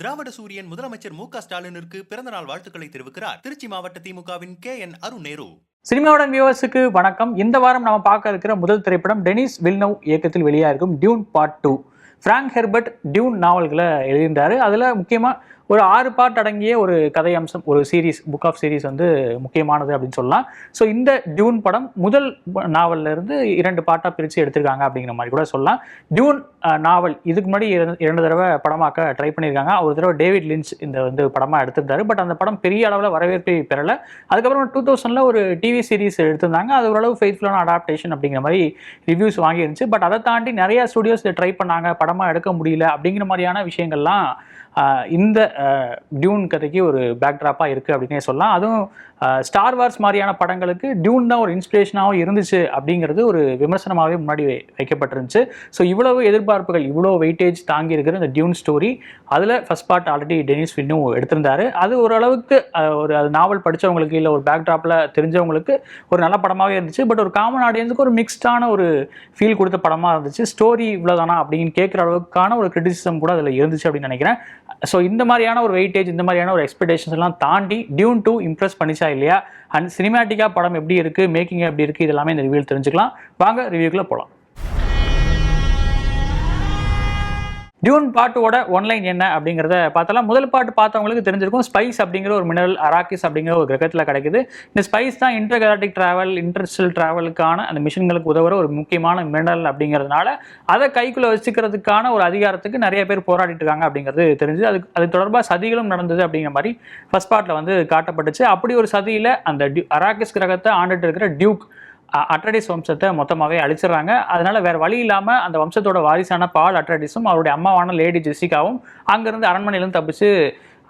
திராவிட சூரியன் முதலமைச்சர் மு.க.ஸ்டாலினிற்கு பிறந்தநாள் வாழ்த்துக்களை தெரிவிக்கிறார் திருச்சி மாவட்ட திமுகவின் KN அருண் நேரு. சினிமாவுடன் வியூவர்ஸுக்கு வணக்கம். இந்த வாரம் நம்ம பார்க்க இருக்கிற முதல் திரைப்படம் டெனிஸ் வில்னவ் இயக்கத்தில் வெளியாகும் Dune part 2. Frank Herbert Dune நாவல்களை எழுதியிருந்தாரு. அதில் முக்கியமாக ஒரு 6 பார்ட் அடங்கிய ஒரு கதை அம்சம், ஒரு சீரீஸ், புக் ஆஃப் சீரீஸ் வந்து முக்கியமானது அப்படின்னு சொல்லலாம். ஸோ இந்த டியூன் படம் முதல் நாவல்ல இருந்து 2 பார்ட்டாக பிரித்து எடுத்திருக்காங்க அப்படிங்கிற மாதிரி கூட சொல்லலாம். டியூன் நாவல் இதுக்கு முன்னாடி 2 தடவை படமாக்க ட்ரை பண்ணியிருக்காங்க. ஒரு தடவை டேவிட் லின்ச் இந்த வந்து படமாக எடுத்திருந்தாரு. பட் அந்த படம் பெரிய அளவில் வரவேற்பை பெறலை. அதுக்கப்புறம் 2000 ஒரு டிவி சீரீஸ் எடுத்திருந்தாங்க. அது ஓரளவு ஃபெய்த்ஃபுல்லான அடாப்டேஷன் அப்படிங்கிற மாதிரி ரிவ்யூஸ் வாங்கியிருந்துச்சு. பட் அதை தாண்டி நிறைய ஸ்டுடியோஸ் இதை ட்ரை பண்ணாங்க, படமாக எடுக்க முடியல அப்படிங்கிற மாதிரியான விஷயங்கள்லாம் இந்த டியூன் கதைக்கு ஒரு பேக்ட்ராப்பாக இருக்குது அப்படின்னே சொல்லலாம். அதுவும் ஸ்டார் வார்ஸ் மாதிரியான படங்களுக்கு டியூன் தான் ஒரு இன்ஸ்பிரேஷனாகவும் இருந்துச்சு அப்படிங்கிறது ஒரு விமர்சனமாகவே முன்னாடி வைக்கப்பட்டிருந்துச்சு. ஸோ இவ்வளவு எதிர்பார்ப்புகள், இவ்வளோ வெயிட்டேஜ் தாங்கி இருக்கிற இந்த டியூன் ஸ்டோரி, அதில் ஃபர்ஸ்ட் பார்ட் ஆல்ரெடி டெனிஸ் வில்னவ் எடுத்திருந்தாரு. அது ஓரளவுக்கு ஒரு அது நாவல் படித்தவங்களுக்கு இல்லை ஒரு பேக்ட்ராப்பில் தெரிஞ்சவங்களுக்கு ஒரு நல்ல படமாகவே இருந்துச்சு. பட் ஒரு காமன் ஆடியன்ஸுக்கு ஒரு மிக்ஸ்டான ஒரு ஃபீல் கொடுத்த படமாக இருந்துச்சு. ஸ்டோரி இவ்வளோதானா அப்படின்னு கேட்குற அளவுக்கான ஒரு கிரிட்டிசிசம் கூட அதில் இருந்துச்சு அப்படின்னு நினைக்கிறேன். ஸோ இந்த மாதிரியான ஒரு வெயிட்டேஜ், இந்த மாதிரியான ஒரு எக்ஸ்பெக்டேஷன்ஸ் எல்லாம் தாண்டி டியூன் 2 இம்ப்ரெஸ் பண்ணிச்சா இல்லையா, அண்ட் சினிமேட்டிக்காக படம் எப்படி இருக்குது, மேக்கிங் எப்படி இருக்குது, இதெல்லாமே இந்த ரிவ்யூவில் தெரிஞ்சுக்கலாம். வாங்க ரிவ்யூக்குள்ளே போகலாம். டியூன் பார்ட்டோட ஒன்லைன் என்ன அப்படிங்கிறத பார்த்தலாம். முதல் பாட்டு பார்த்தவங்களுக்கு தெரிஞ்சிருக்கும். ஸ்பைஸ் அப்படிங்கிற ஒரு மினரல் அராக்கிஸ் அப்படிங்கிற ஒரு கிரகத்தில் கிடைக்குது. இந்த ஸ்பைஸ் தான் இன்டர்கலாக்டிக் டிராவல், இன்டர்ஸ்டெல்லர் டிராவலுக்கான அந்த மிஷன்களுக்கு உதவுற ஒரு முக்கியமான மினரல் அப்படிங்கிறதுனால அதை கைக்குள்ளே வச்சுக்கிறதுக்கான ஒரு அதிகாரத்துக்கு நிறைய பேர் போராடிட்டு இருக்காங்க அப்படிங்கிறது தெரிஞ்சு அது தொடர்பாக சதிகளும் நடந்தது அப்படிங்கிற மாதிரி ஃபர்ஸ்ட் பார்ட்டில் வந்து காட்டப்பட்டுச்சு. அப்படி ஒரு சதியில் அந்த அராக்கிஸ் கிரகத்தை ஆண்டுட்டு இருக்கிற டியூக் அட்ரடிஸ் வம்சத்தை மொத்தமாகவே அழிச்சிடறாங்க. அதனால வேற வழி இல்லாமல் அந்த வம்சத்தோட வாரிசான பால் அட்ரடிஸும் அவருடைய அம்மாவான லேடி ஜெசிகாவும் அங்கேருந்து அரண்மனையிலும் தப்பிச்சு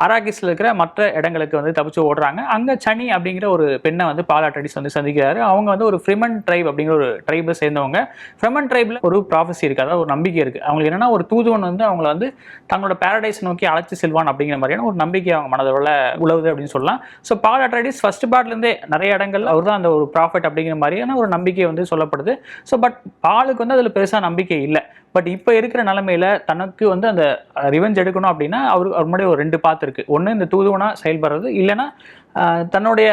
அராக்கிஸில் இருக்கிற மற்ற இடங்களுக்கு வந்து தப்பிச்சு ஓடுறாங்க. அங்கே சனி அப்படிங்கிற ஒரு பெண்ணை வந்து பால் அட்ரடிஸ் வந்து சந்திக்கிறாரு. அவங்க வந்து ஒரு ஃப்ரிமன் ட்ரைப் அப்படிங்கிற ஒரு ட்ரைபை சேர்ந்தவங்க. ஃப்ரிமன் ட்ரைபில் ஒரு ப்ராஃபஸி இருக்குது, அதாவது ஒரு நம்பிக்கை இருக்குது. அவங்களுக்கு என்னன்னா, ஒரு தூதுவன் வந்து அவங்கள வந்து தங்களோட பேரடைஸ் நோக்கி அழைச்சி செல்வான் அப்படிங்கிற மாதிரியான ஒரு நம்பிக்கை அவங்க மனதோட உழவுது அப்படின்னு சொல்லலாம். ஸோ பால் அட்ரடிஸ் ஃபர்ஸ்ட் பார்ட்லேருந்தே நிறைய இடங்கள் அவர் தான் அந்த ஒரு ப்ராஃபிட் அப்படிங்கிற மாதிரியான ஒரு நம்பிக்கை வந்து சொல்லப்படுது. ஸோ பட் பாலுக்கு வந்து அதில் பெருசாக நம்பிக்கை இல்லை. பட் இப்போ இருக்கிற நிலைமையில தனக்கு வந்து அந்த ரிவெஞ்ச் எடுக்கணும் அப்படின்னா அவர் முன்னாடி ஒரு 2 பாத்து இருக்கு. ஒன்று இந்த தூதுவனாக செயல்படுறது, இல்லைன்னா தன்னுடைய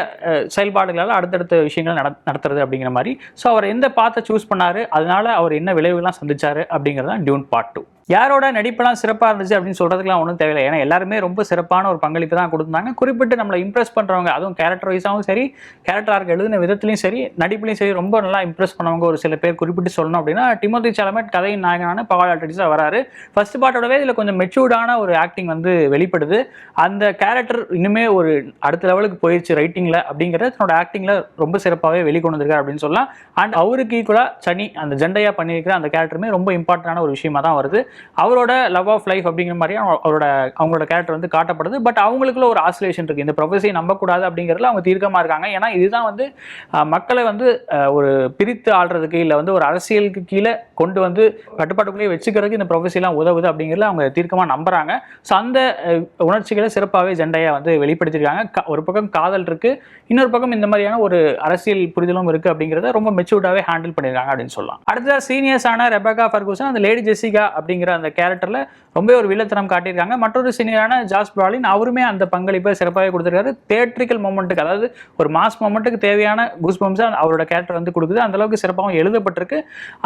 செயல்பாடுகளால் அடுத்தடுத்த விஷயங்கள் நடத்துறது அப்படிங்கிற மாதிரி. ஸோ அவர் எந்த பாத்தை சூஸ் பண்ணாரு, அதனால அவர் என்ன விளைவுகள்லாம் சந்திச்சாரு அப்படிங்கிறது தான் டியூன் பார்ட் 2. யாரோட நடிப்பெல்லாம் சிறப்பாக இருந்துச்சு அப்படின்னு சொல்கிறதுக்குலாம் ஒன்றும் தேவையில்லை. ஏன்னா எல்லாருமே ரொம்ப சிறப்பான ஒரு பங்களிப்பு தான் கொடுத்தாங்க. குறிப்பிட்டு நம்மளை இம்ப்ரெஸ் பண்ணுறவங்க, அதுவும் கேரக்டர் வைஸாகவும் சரி, கேரக்டராக எழுதின விதத்துலையும் சரி, நடிப்புலையும் சரி, ரொம்ப நல்லா இம்ப்ரெஸ் பண்ணவங்க ஒரு சில பேர் குறிப்பிட்டு சொல்லணும் அப்படின்னா, டிமோத்தி சாலமெட் கதையின் நாயகனான பால் அட்ரடிஸாக வராரு. ஃபர்ஸ்ட் பார்ட்டோடவே இதில் கொஞ்சம் மெச்சூர்டான ஒரு ஆக்டிங் வந்து வெளிப்படுது. அந்த கேரக்டர் இன்னுமே ஒரு அடுத்த லெவலுக்கு போயிடுச்சு ரைட்டிங்கில் அப்படிங்கிறத தன்னோட ஆக்டிங்கில் ரொம்ப சிறப்பாகவே வெளிக்கொண்டு வந்திருக்காரு அப்படின்னு சொல்லலாம். அண்ட் அவருக்கு ஈக்குவலாக சனி அந்த ஜெண்டையாக பண்ணியிருக்கிற அந்த கேரக்டருமே ரொம்ப இம்பார்ட்டண்டான ஒரு விஷயமா தான் வருது. அவரோட லவ் ஆஃப் லைஃப் அப்படிங்கிற மாதிரி அவங்களோட கேரக்டர் வந்து காட்டப்படுது. பட் அவங்களுக்குள்ள ஒரு ஆசிலேஷன் இருக்குது. இந்த ப்ரொஃபஸியை நம்பக்கூடாது அப்படிங்கிறதுல அவங்க தீர்க்கமாக இருக்காங்க. ஏன்னா இதுதான் வந்து மக்களை வந்து ஒரு பிரித்து ஆள்றதுக்கு, இல்லை வந்து ஒரு அரசியலுக்கு கீழே கொண்டு வந்து கட்டுப்பாட்டுக்குள்ளேயே வச்சுக்கிறதுக்கு இந்த ப்ரொஃபஸிலாம் உதவுது அப்படிங்கிறதுல அவங்க தீர்க்கமாக நம்புறாங்க. ஸோ அந்த உணர்ச்சிகளை சிறப்பாகவே ஜெண்டையாக வந்து வெளிப்படுத்தியிருக்காங்க. ஒரு பக்கம் காதல் இருக்குது, இன்னொரு பக்கம் இந்த மாதிரியான ஒரு அரசியல் புரிதலும் இருக்குது அப்படிங்கிறத ரொம்ப மெச்சூர்டாகவே ஹேண்டில் பண்ணியிருக்காங்க அப்படின்னு சொல்லலாம். அடுத்ததாக சீனியர்ஸான ரெபேக்கா ஃபர்கூசன், அந்த லேடி ஜெசிகா அப்படிங்கிற அந்த கேரக்டர்ல ரொம்ப ஒரு வில்லத்தனம் காட்டியிருக்காங்க. மற்றொரு சீனியரான ஜாஸ் பிராலின், அவருமே அந்த பங்களிப்பை சிறப்பாகவே கொடுத்திருக்காரு. தியேட்ரிக்கல் மொமெண்ட்டுக்கு, அதாவது ஒரு மாஸ் மொமெண்ட்டுக்கு தேவையான கூஸ் பம்ப்ஸை அவரோட கேரக்டர் வந்து கொடுக்குது. அந்த அளவுக்கு சிறப்பாகவும் எழுதப்பட்டிருக்கு.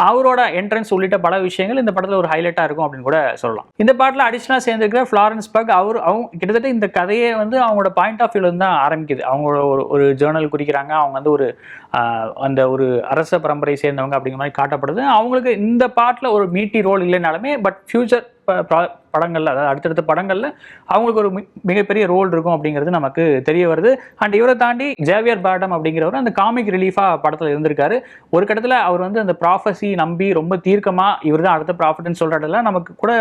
அவரோட என்ட்ரன்ஸ் உள்ளிட்ட பல விஷயங்கள் இந்த படத்தில் ஒரு ஹைலைட்டாக இருக்கும் அப்படின்னு கூட சொல்லலாம். இந்த பாட்டில் அடிஷனலாக சேர்ந்திருக்கிற ஃப்ளாரன்ஸ் பக், அவங்க கிட்டத்தட்ட இந்த கதையை வந்து அவங்களோட பாயிண்ட் ஆஃப் வியூல தான் ஆரம்பிக்குது. அவங்களோட ஒரு ஜேர்னல் குறிக்கிறாங்க. அவங்க வந்து அந்த ஒரு அரச பரம்பரை சேர்ந்தவங்க அப்படிங்கிற மாதிரி காட்டப்படுது. அவங்களுக்கு இந்த பாட்டில் ஒரு மீட்டி ரோல் இல்லைனாலுமே, பட் ஃபியூச்சர் படங்கள்ல, அதாவது அடுத்தடுத்த படங்கள்ல அவங்களுக்கு ஒரு மிகப்பெரிய ரோல் இருக்கும் அப்படிங்கிறது நமக்கு தெரிய வருது. அண்ட் இவரை தாண்டி ஜேவியர் பார்டம் அப்படிங்கிறவர் அந்த காமிக் ரிலீஃபா படத்தில் இருந்திருக்காரு. ஒரு கட்டத்தில் அவர் வந்து அந்த ப்ராஃபஸி நம்பி ரொம்ப தீர்க்கமா இவர் தான் அடுத்த ப்ராஃபிட்னு சொல்றதுல நமக்கு கூட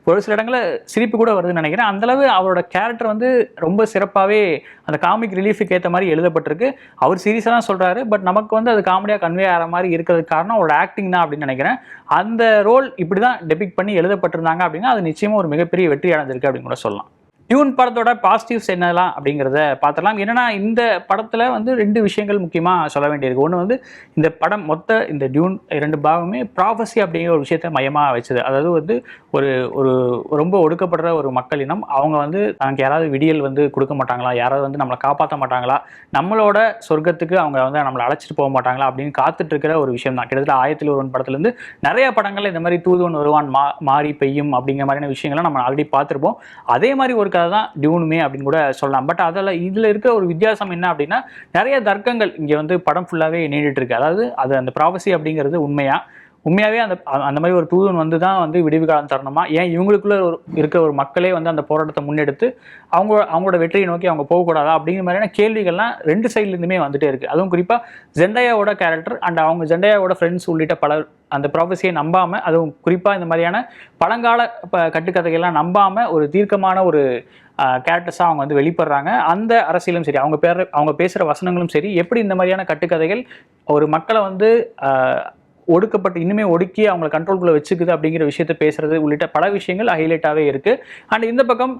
ஒரு சில இடங்களில் சிரிப்பு கூட வருதுன்னு நினைக்கிறேன். அந்த அளவு அவரோட கேரக்டர் வந்து ரொம்ப சிறப்பாகவே அந்த காமிக் ரிலீஃபுக்கு ஏற்ற மாதிரி எழுதப்பட்டிருக்கு. அவர் சீரியஸாக தான் சொல்றாரு, பட் நமக்கு வந்து அது காமெடியாக கன்வே ஆகிற மாதிரி இருக்கிறதுக்கு காரணம் அவரோட ஆக்டிங் தான் அப்படின்னு நினைக்கிறேன். அந்த ரோல் இப்படி தான் டெபிக் பண்ணி எழுதப்பட்டிருந்தாங்க அப்படின்னா அது நிச்சயமாக ஒரு மிகப்பெரிய வெற்றி அடைஞ்சிருக்கு அப்படின்னு கூட சொல்லலாம். டியூன் படத்தோட பாசிட்டிவ்ஸ் என்னலாம் அப்படிங்கிறத பார்த்துடலாம். என்னன்னா இந்த படத்தில் வந்து 2 விஷயங்கள் முக்கியமாக சொல்ல வேண்டியிருக்கு. ஒன்று வந்து இந்த படம் இந்த டியூன் 2 பாகமே ப்ராஃபஸி அப்படிங்கிற ஒரு விஷயத்தை மையமாக வச்சது. அதாவது வந்து ஒரு ஒரு ரொம்ப ஒடுக்கப்படுற ஒரு மக்கள் இனம், அவங்க வந்து தனக்கு யாராவது விடியல் வந்து கொடுக்க மாட்டாங்களா, யாராவது வந்து நம்மளை காப்பாற்ற மாட்டாங்களா, நம்மளோட சொர்க்கத்துக்கு அவங்க வந்து நம்மளை அழைச்சிட்டு போக மாட்டாங்களா அப்படின்னு காத்துட்டு இருக்கிற ஒரு விஷயம் தான். கிட்டத்தட்ட 1000 ஒருவன் படத்துலேருந்து நிறைய படங்கள் இந்த மாதிரி தூதுவன் வருவான், மாறி பெய்யும் அப்படிங்கிற மாதிரியான விஷயங்கள்லாம் நம்ம ஆல்ரெடி பார்த்துருப்போம். அதே மாதிரி ஒரு கதை தான் டியூனுமே அப்படின்னு கூட சொல்லலாம். பட் இதில் இருக்க ஒரு வித்தியாசம் என்ன அப்படின்னா, நிறைய தர்க்கங்கள் இங்கே வந்து படம் ஃபுல்லாகவே நீடிட்டு இருக்கு. அதாவது அந்த ப்ராஃபஸி அப்படிங்கிறது உண்மையாகவே அந்த மாதிரி ஒரு தூதன் வந்து தான் வந்து விடிவு காலம் தரணுமா, ஏன் இவங்களுக்குள்ள இருக்கிற ஒரு மக்களே வந்து அந்த போராட்டத்தை முன்னெடுத்து அவங்களோட வெற்றியை நோக்கி அவங்க போகக்கூடாதா அப்படிங்கிற மாதிரியான கேள்விகள்லாம் 2 சைட்லேருந்துமே வந்துட்டே இருக்குது. அதுவும் குறிப்பாக ஜெண்டையாவோட கேரக்டர் அண்ட் அவங்க ஜெண்டையாவோட ஃப்ரெண்ட்ஸ் உள்ளிட்ட பலர் அந்த ப்ராஃபஸியை நம்பாமல், அதுவும் குறிப்பாக இந்த மாதிரியான பழங்கால கட்டுக்கதைகள்லாம் நம்பாமல் ஒரு தீர்க்கமான ஒரு கேரக்டர்ஸாக அவங்க வந்து வெளிப்படுறாங்க. அந்த அரசியலும் சரி, அவங்க பேசுகிற வசனங்களும் சரி, எப்படி இந்த மாதிரியான கட்டுக்கதைகள் ஒரு மக்களை வந்து ஒடுக்கப்பட்டு இன்னுமே ஒடுக்கி அவங்களை கண்ட்ரோல்குள்ளே வச்சுக்குது அப்படிங்கிற விஷயத்தை பேசுறது உள்ளிட்ட பல விஷயங்கள் ஹைலைட்டாகவே இருக்குது. அண்ட் இந்த பக்கம்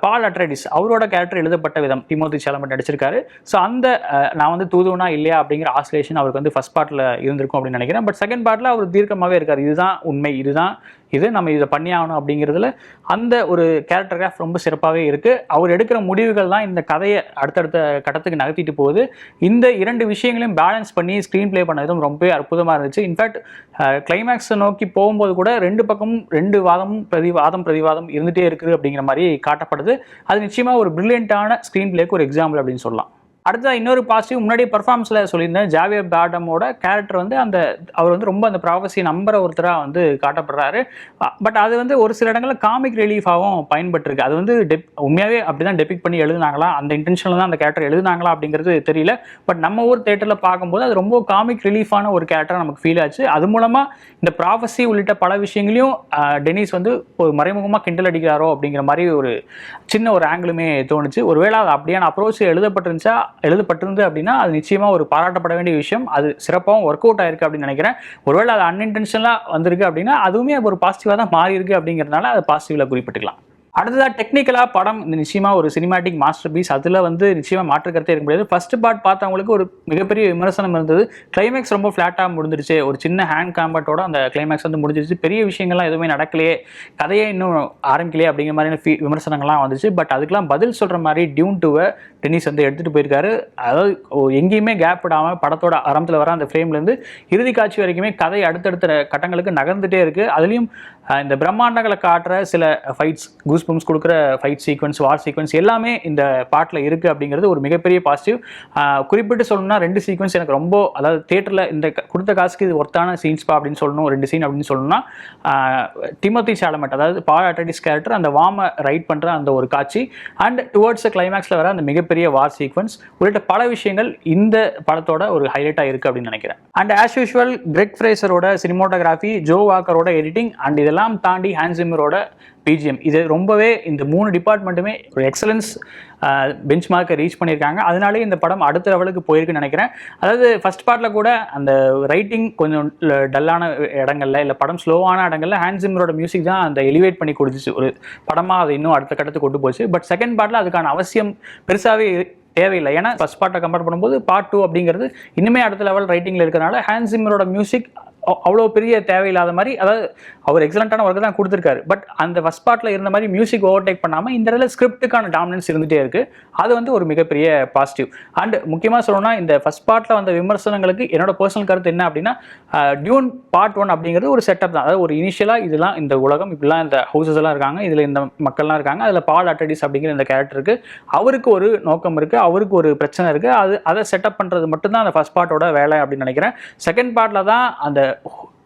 பால் அட்ரைடிஸ் அவரோட கேரக்டர் எழுதப்பட்ட விதம் டிமோத்தி சாலமெட் நடிச்சிருக்காரு. ஸோ நான் வந்து தூதுவனா இல்லையா அப்படிங்கிற ஆசிலேஷன் அவருக்கு வந்து ஃபர்ஸ்ட் பார்ட்டில் இருந்திருக்கும் அப்படின்னு நினைக்கிறேன். பட் செகண்ட் பார்ட்டில் அவர் தீர்க்கமாகவே இருக்கார். இதுதான் உண்மை, இது நம்ம இதை பண்ணி ஆகணும் அப்படிங்கிறதுல அந்த ஒரு கேரக்டர் கிராஃப் ரொம்ப சிறப்பாகவே இருக்குது. அவர் எடுக்கிற முடிவுகள் தான் இந்த கதையை அடுத்தடுத்த கட்டத்துக்கு நகர்த்திட்டு போகுது. இந்த 2 விஷயங்களையும் பேலன்ஸ் பண்ணி ஸ்க்ரீன் பிளே பண்ணதும் ரொம்ப அற்புதமாக இருந்துச்சு. இன்ஃபேக்ட் கிளைமேக்ஸை நோக்கி போகும்போது கூட 2 பக்கமும் 2 பிரதிவாதம் இருந்துகிட்டே இருக்குது அப்படிங்கிற மாதிரி காட்டப்படுது. அது நிச்சயமாக ஒரு பிரில்லியண்டான ஸ்க்ரீன் பிளேக்கு ஒரு எக்ஸாம்பிள் அப்படின்னு சொல்லலாம். அடுத்ததாக இன்னொரு பாசிட்டிவ், முன்னாடி பர்ஃபார்மன்ஸில் சொல்லியிருந்தேன், ஜாவியர் பார்டமோட கேரக்டர் வந்து அவர் வந்து ரொம்ப அந்த ப்ராஃபஸி நம்புற ஒருத்தராக வந்து காட்டப்படுறாரு. பட் அது வந்து ஒரு சில இடங்களில் காமிக் ரிலீஃபாகவும் பயன்பட்டுருக்கு. அது வந்து உண்மையாகவே அப்படி தான் டெபிக் பண்ணி எழுதுனாங்களா, அந்த இன்டென்ஷனில் தான் அந்த கேரக்டர் எழுதுனாங்களா அப்படிங்கிறது தெரியல. பட் நம்ம ஊர் தேட்டரில் பார்க்கும்போது அது ரொம்ப காமிக் ரிலீஃபான ஒரு கேரக்டர் நமக்கு ஃபீல் ஆச்சு. அது மூலமாக இந்த ப்ராஃபஸி உள்ளிட்ட பல விஷயங்களையும் டெனிஸ் வந்து ஒரு மறைமுகமாக கிண்டல் அடிக்கிறாரோ அப்படிங்கிற மாதிரி ஒரு சின்ன ஒரு ஆங்கிளுமே தோணுச்சு. ஒருவேளை அது அப்படியான அப்ரோச் எழுதப்பட்டிருந்து அப்படின்னா அது நிச்சயமா ஒரு பாராட்டப்பட வேண்டிய விஷயம். அது சிறப்பாகவும் ஒர்க் அவுட் ஆயிருக்கு அப்படின்னு நினைக்கிறேன். ஒருவேளை அது அன்இன்டென்ஷனலாக வந்திருக்கு அப்படின்னா அதுவுமே ஒரு பாசிட்டிவாக தான் மாறி இருக்கு அப்படிங்கிறதுனால அதை பாசிட்டிவ்ல குறிப்பிட்டுக்கலாம். அடுத்ததாக டெக்னிக்கலாக படம் நிச்சயமாக ஒரு சினிமாட்டிக் மாஸ்டர் பீஸ். அதில் வந்து நிச்சயமாக மாற்றுக்கருத்தே இருக்க முடியாது. ஃபர்ஸ்ட் பார்ட் பார்த்தவங்களுக்கு ஒரு மிகப்பெரிய விமர்சனம் இருந்தது. கிளைமேக்ஸ் ரொம்ப ஃப்ளாட்டாக முடிஞ்சிருச்சு, ஒரு சின்ன ஹேண்ட் காம்பேட்டோட அந்த கிளைமேக்ஸ் வந்து முடிஞ்சிருச்சு, பெரிய விஷயங்கள்லாம் எதுவுமே நடக்கலையே, கதையே இன்னும் ஆரம்பிக்கலையே அப்படிங்கிற மாதிரியான விமர்சனங்கள்லாம் வந்துச்சு. பட் அதுக்கெல்லாம் பதில் சொல்கிற மாதிரி டியூன் 2-வை டெனிஸ் வந்து எடுத்துகிட்டு போயிருக்காரு. அதாவது எங்கேயுமே கேப் விடாமல் படத்தோட ஆரம்பத்தில் வர அந்த ஃப்ரேம்லேருந்து இறுதி காட்சி வரைக்குமே கதை அடுத்தடுத்த கட்டங்களுக்கு நகர்ந்துகிட்டே இருக்குது. அதுலேயும் இந்த பிரம்மாண்டங்களை காட்டுற சில ஃபைட்ஸ், கூஸ்பம்ஸ் கொடுக்குற ஃபைட் சீக்வன்ஸ், வார் சீக்வன்ஸ் எல்லாமே இந்த பாட்டில் இருக்குது அப்படிங்கிறது ஒரு மிகப்பெரிய பாசிட்டிவ். குறிப்பிட்டு சொல்லணும்னா 2 சீக்வன்ஸ் எனக்கு ரொம்ப, அதாவது தேட்டரில் இந்த கொடுத்த காசுக்கு இது ஒர்த்தான சீன்ஸ்பா அப்படின்னு சொல்லணும், 2 சீன் அப்படின்னு சொல்லணும்னா டிமோத்தி சாலமெட் அதாவது பால் அட்ரைடிஸ் கேரக்டர் அந்த வார்மை ரைட் பண்ணுற அந்த ஒரு காட்சி அண்ட் டுவர்ட்ஸ் கிளைமேக்ஸில் வர அந்த மிகப்பெரிய வார் சீக்வன்ஸ் உள்ளிட்ட பல விஷயங்கள் இந்த படத்தோட ஒரு ஹைலைட்டாக இருக்குது அப்படின்னு நினைக்கிறேன். அண்ட் ஆஸ் யூஷுவல் கிரெக் ஃப்ரேசரோட சினிமோட்டோகிராஃபி, ஜோ வாக்கரோட எடிட்டிங் அண்ட் இதெல்லாம் தாண்டி ஹான்ஸ் ஜிம்மரோட பிஜிஎம், இது ரொம்பவே இந்த 3 டிபார்ட்மெண்ட்டுமே ஒரு எக்ஸலன்ஸ் பெஞ்ச் மார்க்கை ரீச் பண்ணியிருக்காங்க. அதனாலே இந்த படம் அடுத்த லெவலுக்கு போயிருக்குன்னு நினைக்கிறேன். அதாவது ஃபர்ஸ்ட் பார்ட்டில் கூட அந்த ரைட்டிங் கொஞ்சம் டல்லான இடங்கள்ல, இல்லை படம் ஸ்லோவான இடங்கள்ல ஹான்ஸ் ஜிம்மரோட மியூசிக் தான் அந்த எலிவேட் பண்ணி கொடுத்துச்சு, ஒரு படமாக அதை இன்னும் அடுத்த கட்டத்துக்கு கொண்டு போச்சு. பட் செகண்ட் பார்ட்டில் அதுக்கான அவசியம் பெருசாகவே தேவையில்லை. ஏன்னா ஃபர்ஸ்ட் பார்ட்டை கம்பேர் பண்ணும்போது பார்ட் 2 அப்படிங்கிறது இன்னுமே அடுத்த லெவல் ரைட்டிங்கில் இருக்கிறனால ஹான்ஸ் ஜிம்மரோட மியூசிக் அவ்வளோ பெரிய தேவையில்லாத மாதிரி, அதாவது அவர் எக்ஸலண்ட்டான ஒர்க்கு தான் கொடுத்துருக்காரு. பட் அந்த ஃபர்ஸ்ட் பார்ட்டில் இருந்த மாதிரி மியூசிக் ஓவர்டேக் பண்ணாமல் இந்த இடத்துல ஸ்கிரிப்டுக்கான டாமினன்ஸ் இருந்துகிட்டே இருக்குது. அது வந்து ஒரு மிகப்பெரிய பாசிட்டிவ். அண்ட் முக்கியமாக சொல்லணும்னா இந்த ஃபர்ஸ்ட் பார்ட்டில் வந்த விமர்சனங்களுக்கு என்னோட பர்சனல் கருத்து என்ன அப்படின்னா, டியூன் பார்ட் 1 அப்படிங்கிறது ஒரு செட்டப் தான். அதாவது ஒரு இனிஷியலாக இதெல்லாம் இந்த உலகம், இப்படிலாம் இந்த ஹவுசஸ் எல்லாம் இருக்காங்க, இதில் இந்த மக்கள்லாம் இருக்காங்க, அதில் பால் அட்ரைடிஸ் அப்படிங்கிற இந்த கேரக்டருக்கு அவருக்கு ஒரு நோக்கம் இருக்குது, அவருக்கு ஒரு பிரச்சனை இருக்குது, அதை செட்டப் பண்ணுறது மட்டும்தான் அந்த ஃபர்ஸ்ட் பார்ட்டோட வேலை அப்படின்னு நினைக்கிறேன். செகண்ட் பார்ட்டில் தான் அந்த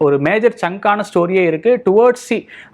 ஒரு மேஜர் சங்கான ஸ்டோரியே இருக்குது. டுவர்ட்ஸ்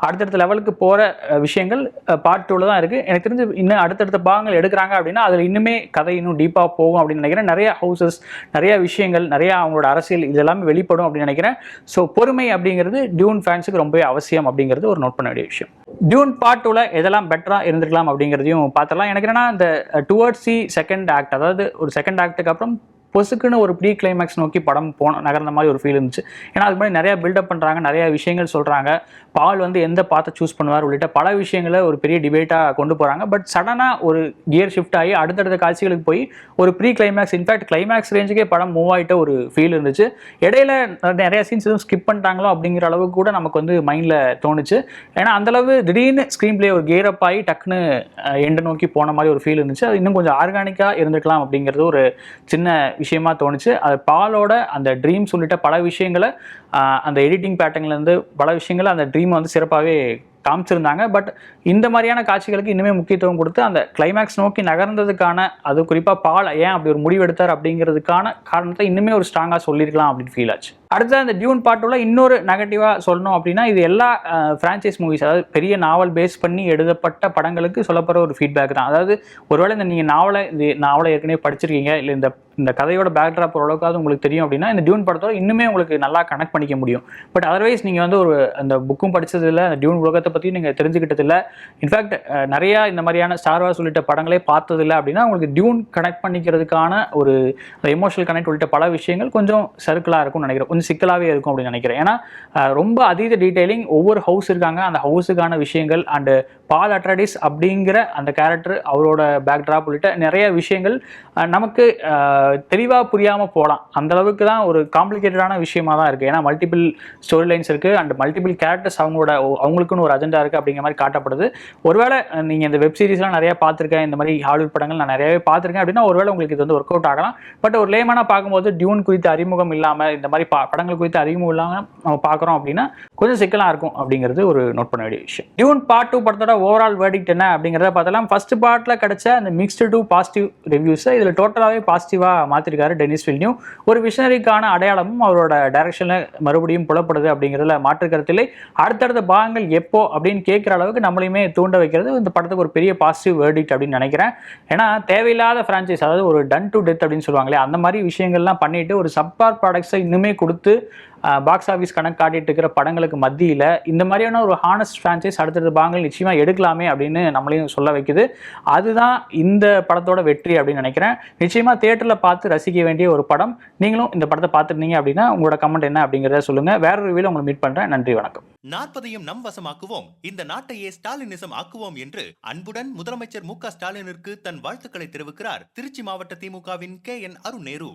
அடுத்தடுத்த லெவலுக்கு போகிற விஷயங்கள் பார்ட் 2ல தான் இருக்குது. எனக்கு தெரிஞ்சு இன்னும் அடுத்தடுத்த பாகங்கள் எடுக்கிறாங்க அப்படின்னா அதில் இன்னுமே கதை இன்னும் டீப்பாக போகும் அப்படின்னு நினைக்கிறேன். நிறைய ஹவுசஸ், நிறைய விஷயங்கள், நிறைய அவங்களோட அரசியல் இதெல்லாமே வெளிப்படும் அப்படின்னு நினைக்கிறேன். ஸோ பொறுமை அப்படிங்கிறது டியூன் ஃபேன்ஸுக்கு ரொம்பவே அவசியம் அப்படிங்கிறது ஒரு நோட் பண்ண வேண்டிய விஷயம். டியூன் பார்ட் 2ல எதெல்லாம் பெட்டராக இருந்திருக்கலாம் அப்படிங்கிறதையும் பார்த்துடலாம். எனக்கு என்னன்னா இந்த டுவர்ட்ஸ் செகண்ட் ஆக்ட், அதாவது ஒரு செகண்ட் ஆக்டுக்கு அப்புறம் பொசுக்குன்னு ஒரு ப்ரீ கிளைமேக்ஸ் நோக்கி படம் நகர்ந்த மாதிரி ஒரு ஃபீல் இருந்துச்சு. ஏன்னா அதுக்கு முன்னாடி நிறையா பில்டப் பண்ணுறாங்க, நிறையா விஷயங்கள் சொல்கிறாங்க, பால் வந்து எந்த பாத்தை சூஸ் பண்ணுவார் உள்ளிட்ட பல விஷயங்களை ஒரு பெரிய டிபேட்டாக கொண்டு போகிறாங்க. பட் சடனாக ஒரு கியர் ஷிஃப்ட் ஆகி அடுத்தடுத்த காட்சிகளுக்கு போய் ஒரு ப்ரீ கிளைமேக்ஸ், இன்ஃபேக்ட் கிளைமேக்ஸ் ரேஞ்சுக்கே படம் மூவ் ஆகிட்ட ஒரு ஃபீல் இருந்துச்சு. இடையில நிறைய சீன்ஸ் எதுவும் ஸ்கிப் பண்ணிட்டாங்களோ அப்படிங்கிற அளவுக்கு கூட நமக்கு வந்து மைண்டில் தோணுச்சு. ஏன்னா அந்தளவு திடீர்னு ஸ்க்ரீன் பிளே ஒரு கியர் அப் ஆகி டக்குன்னு எண்டை நோக்கி போன மாதிரி ஒரு ஃபீல் இருந்துச்சு. அது இன்னும் கொஞ்சம் ஆர்கானிக்காக இருந்துக்கலாம் அப்படிங்கிறது ஒரு சின்ன விஷயமா தோணுச்சு. அது பாலோட அந்த ட்ரீம்ஸ் உள்ளிட்ட பல விஷயங்களை அந்த எடிட்டிங் பேட்டர்ன்லேருந்து பல விஷயங்களை அந்த ட்ரீமை வந்து சிறப்பாகவே காமிச்சிருந்தாங்க. பட் இந்த மாதிரியான காட்சிகளுக்கு இன்னுமே முக்கியத்துவம் கொடுத்து அந்த கிளைமேக்ஸ் நோக்கி நகர்ந்ததுக்கான, அது குறிப்பாக பால் ஏன் அப்படி ஒரு முடிவு எடுத்தார் அப்படிங்கிறதுக்கான காரணத்தை இன்னுமே ஒரு ஸ்ட்ராங்காக சொல்லியிருக்கலாம் அப்படின்னு ஃபீல் ஆச்சு. அடுத்த அந்த டியூன் பார்ட்டுள்ள இன்னொரு நெகட்டிவாக சொல்லணும் அப்படின்னா, இது எல்லா ஃப்ரான்ச்சைஸ் மூவிஸ், அதாவது பெரிய நாவல் பேஸ் பண்ணி எழுதப்பட்ட படங்களுக்கு சொல்லப்படுற ஒரு ஃபீட்பேக் தான். அதாவது ஒருவேளை நீங்கள் நாவலை ஏற்கனவே படிச்சிருக்கீங்க, இல்லை இந்த கதையோட பேக்ட்ராப் ஓரளவுக்காவது உங்களுக்கு தெரியும் அப்படின்னா இந்த டியூன் படத்தோட இன்னுமே உங்களுக்கு நல்லா கனெக்ட் பண்ணிக்க முடியும். பட் அதர்வைஸ் நீங்கள் வந்து ஒரு அந்த புக்கும் படித்ததில்லை, அந்த டியூன் உலகத்தை பற்றி நீங்கள் தெரிஞ்சுக்கிட்டதில்லை, இன்ஃபேக்ட் நிறையா இந்த மாதிரியான ஸ்டார் வார்ஸ் உள்ளிட்ட படங்களே பார்த்ததில்லை அப்படின்னா உங்களுக்கு டியூன் கனெக்ட் பண்ணிக்கிறதுக்கான ஒரு எமோஷனல் கனெக்ட் உள்ளிட்ட பல விஷயங்கள் கொஞ்சம் சர்க்கிளாக இருக்கும்னு நினைக்கிறேன், கொஞ்சம் சிக்கலாகவே இருக்கும் அப்படின்னு நினைக்கிறேன். ஏன்னா ரொம்ப அதீத டீட்டெயிலிங், ஒவ்வொரு ஹவுஸ் இருக்காங்க, அந்த ஹவுஸுக்கான விஷயங்கள் அண்டு பால் அட்ரடிஸ் அப்படிங்கிற அந்த கேரக்டர், அவரோட பேக்ட்ராப் உள்ளிட்ட நிறைய விஷயங்கள் நமக்கு தெளிவாக புரியாமல் போகலாம். அந்த அளவுக்கு தான் ஒரு காம்ப்ளிகேட்டடான விஷயமா தான் இருக்குது. ஏன்னா மல்டிபிள் ஸ்டோரி லைன்ஸ் இருக்குது அண்ட் மல்டிபிள் கேரக்டர்ஸ் அவங்களுக்குன்னு ஒரு அஜெண்டா இருக்குது அப்படிங்கிற மாதிரி காட்டப்படுது. ஒருவேளை நீங்கள் இந்த வெப் சீரிஸ்லாம் நிறையா பார்த்துருக்கேன், இந்த மாதிரி ஹாலிவுட் படங்கள் நான் நிறையவே பார்த்துருக்கேன் அப்படின்னா ஒருவேளை உங்களுக்கு இது வந்து ஒர்க் அவுட் ஆகலாம். பட் ஒரு லேமனாக பார்க்கும்போது டியூன் குறித்த அறிமுகம் இல்லாமல், இந்த மாதிரி படங்கள் குறித்த அறிமுகம் இல்லாமல் நம்ம பார்க்குறோம் அப்படின்னா கொஞ்சம் சிக்கலாக இருக்கும் அப்படிங்கிறது ஒரு நோட் பண்ண வேண்டிய விஷயம். டியூன் பார்ட் 2 படத்தோட ஓவரால் வேர்டிக்ட் என்ன அப்படிங்கிறத பார்த்தலாம். ஃபர்ஸ்ட் பார்ட்டில் கிடைச்ச அந்த மிக்ஸ்டு டு பாசிட்டிவ் ரிவ்யூஸை இதில் டோட்டலாகவே பாசிட்டிவாக மாற்றிருக்காரு டெனிஸ் வில்னியூவ். ஒரு விஷனரிக்கான அடையாளமும் அவரோட டைரக்ஷனில் மறுபடியும் புலப்படுது அப்படிங்கிறதுல மாற்று கருத்தில்லை. அடுத்தடுத்த பாகங்கள் எப்போ அப்படின்னு கேட்குற அளவுக்கு நம்மளையுமே தூண்ட வைக்கிறது இந்த படத்துக்கு ஒரு பெரிய பாசிட்டிவ் வேர்டிக்ட் அப்படின்னு நினைக்கிறேன். ஏன்னா தேவையில்லாத ஃப்ரான்ச்சைஸ், அதாவது ஒரு டன் டு டெத் அப்படின்னு சொல்லுவாங்களே, அந்த மாதிரி விஷயங்கள்லாம் பண்ணிட்டு ஒரு சப்பார் ப்ராடக்ட்ஸை இன்னுமே கொடுத்து பாக்ஸ் ஆஃபீஸ் கணக்கு காட்டிட்டு இருக்கிற படங்களுக்கு மத்தியில் இந்த மாதிரியான ஒரு ஹானஸ்ட் ஃப்ரான்ச்சைஸ் அடுத்தடுத்த பாகங்கள் நிச்சயமாக எடுக்கலாமே அப்படின்னு நம்மளையும் சொல்ல வைக்குது. அதுதான் இந்த படத்தோட வெற்றி அப்படின்னு நினைக்கிறேன். நிச்சயமாக தியேட்டரில் பார்த்து ரசிக்க வேண்டிய ஒரு படம். நீங்களும் இந்த படத்தை பார்த்துருந்தீங்க அப்படின்னா உங்களோட கமெண்ட் என்ன அப்படிங்கிறத சொல்லுங்கள். வேற ரிவ்யூவில் உங்களை மீட் பண்ணுறேன். நன்றி, வணக்கம். 40ஐயும் நம் வசமாக்குவோம், இந்த நாட்டையே ஸ்டாலினிசம் ஆக்குவோம் என்று அன்புடன் முதலமைச்சர் மு.க. ஸ்டாலினிற்கு தன் வாழ்த்துக்களை தெரிவிக்கிறார் திருச்சி மாவட்ட திமுகவின் KN அருண் நேரு.